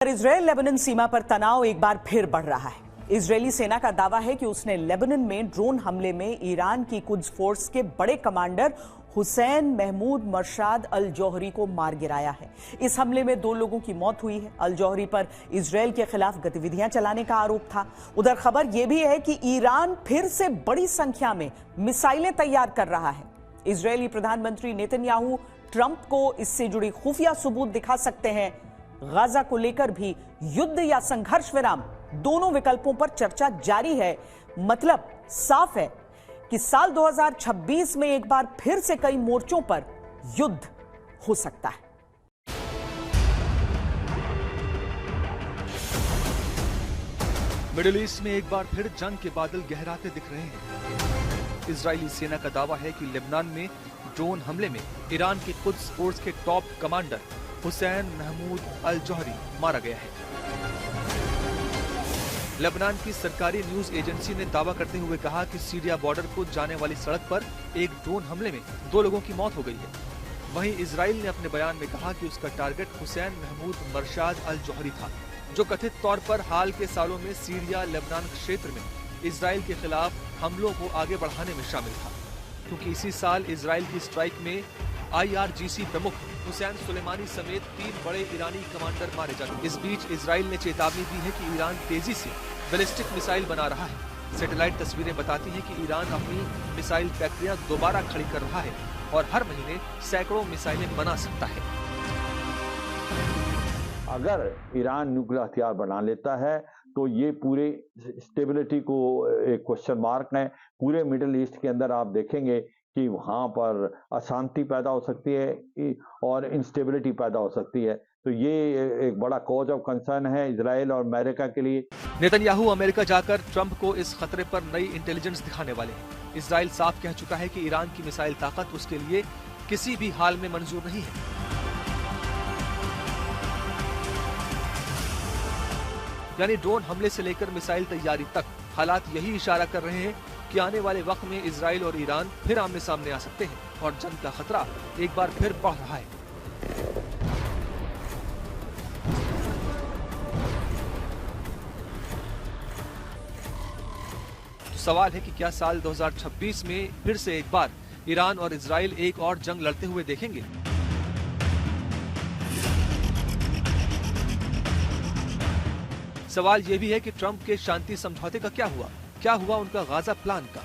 Israel Lebanon सीमा पर तनाव एक बार फिर बढ़ रहा है। इजरायली सेना का दावा है कि उसने लेबनान में ड्रोन हमले में ईरान की कुद्स फोर्स के बड़े कमांडर हुसैन महमूद मरशाद अल जौहरी को मार गिराया है। इस हमले में 2 लोगों की मौत हुई है। अल जौहरी पर इजरायल के खिलाफ गतिविधियां चलाने का आरोप था। उधर खबर यह भी है कि ईरान फिर से बड़ी संख्या में मिसाइलें तैयार कर रहा है। इजरायली प्रधानमंत्री नेतन्याहू ट्रंप को इससे जुड़ी खुफिया सबूत दिखा सकते हैं। गाजा को लेकर भी युद्ध या संघर्ष विराम, दोनों विकल्पों पर चर्चा जारी है। मतलब साफ है कि साल 2026 में एक बार फिर से कई मोर्चों पर युद्ध हो सकता है। मिडिल ईस्ट में एक बार फिर जंग के बादल गहराते दिख रहे हैं। इजरायली सेना का दावा है कि लेबनान में ड्रोन हमले में ईरान के कुद्स फोर्स के टॉप कमांडर हुसैन महमूद अल जौहरी मारा गया है। लेबनान की सरकारी न्यूज एजेंसी ने दावा करते हुए कहा कि सीरिया बॉर्डर को जाने वाली सड़क पर एक ड्रोन हमले में 2 लोगों की मौत हो गई है। वहीं इजराइल ने अपने बयान में कहा कि उसका टारगेट हुसैन महमूद मरशाद अल जौहरी था, जो कथित तौर पर हाल के सालों में सीरिया लेबनान क्षेत्र में इजराइल के खिलाफ हमलों को आगे बढ़ाने में शामिल था, क्योंकि इसी साल इजराइल की स्ट्राइक में IRGC प्रमुख हुसैन सुलेमानी समेत 3 बड़े ईरानी कमांडर मारे जा चुके। इस बीच इजराइल ने चेतावनी दी है कि ईरान तेजी से बैलिस्टिक मिसाइल बना रहा है। सैटेलाइट तस्वीरें बताती हैं कि ईरान अपनी मिसाइल फैक्ट्रियां दोबारा खड़ी कर रहा है और हर महीने सैकड़ों मिसाइलें बना सकता है। अगर ईरान न्यूक्लियर हथियार बना लेता है तो ये पूरे स्टेबिलिटी को एक क्वेश्चन मार्क है। पूरे मिडिल ईस्ट के अंदर आप देखेंगे कि वहां पर अशांति पैदा हो सकती है और इंस्टेबिलिटी पैदा हो सकती है। तो ये एक बड़ा कॉज ऑफ कंसर्न है इजराइल और अमेरिका के लिए। नेतन्याहू अमेरिका जाकर ट्रंप को इस खतरे पर नई इंटेलिजेंस दिखाने वाले हैं। इजराइल साफ कह चुका है कि ईरान की मिसाइल ताकत उसके लिए किसी भी हाल में मंजूर नहीं है। यानी ड्रोन हमले से लेकर मिसाइल तैयारी तक हालात यही इशारा कर रहे हैं कि आने वाले वक्त में इजराइल और ईरान फिर आमने सामने आ सकते हैं और जंग का खतरा एक बार फिर बढ़ रहा है। तो सवाल है कि क्या साल 2026 में फिर से एक बार ईरान और इजराइल एक और जंग लड़ते हुए देखेंगे? सवाल यह भी है कि ट्रंप के शांति समझौते का क्या हुआ उनका गाजा प्लान का?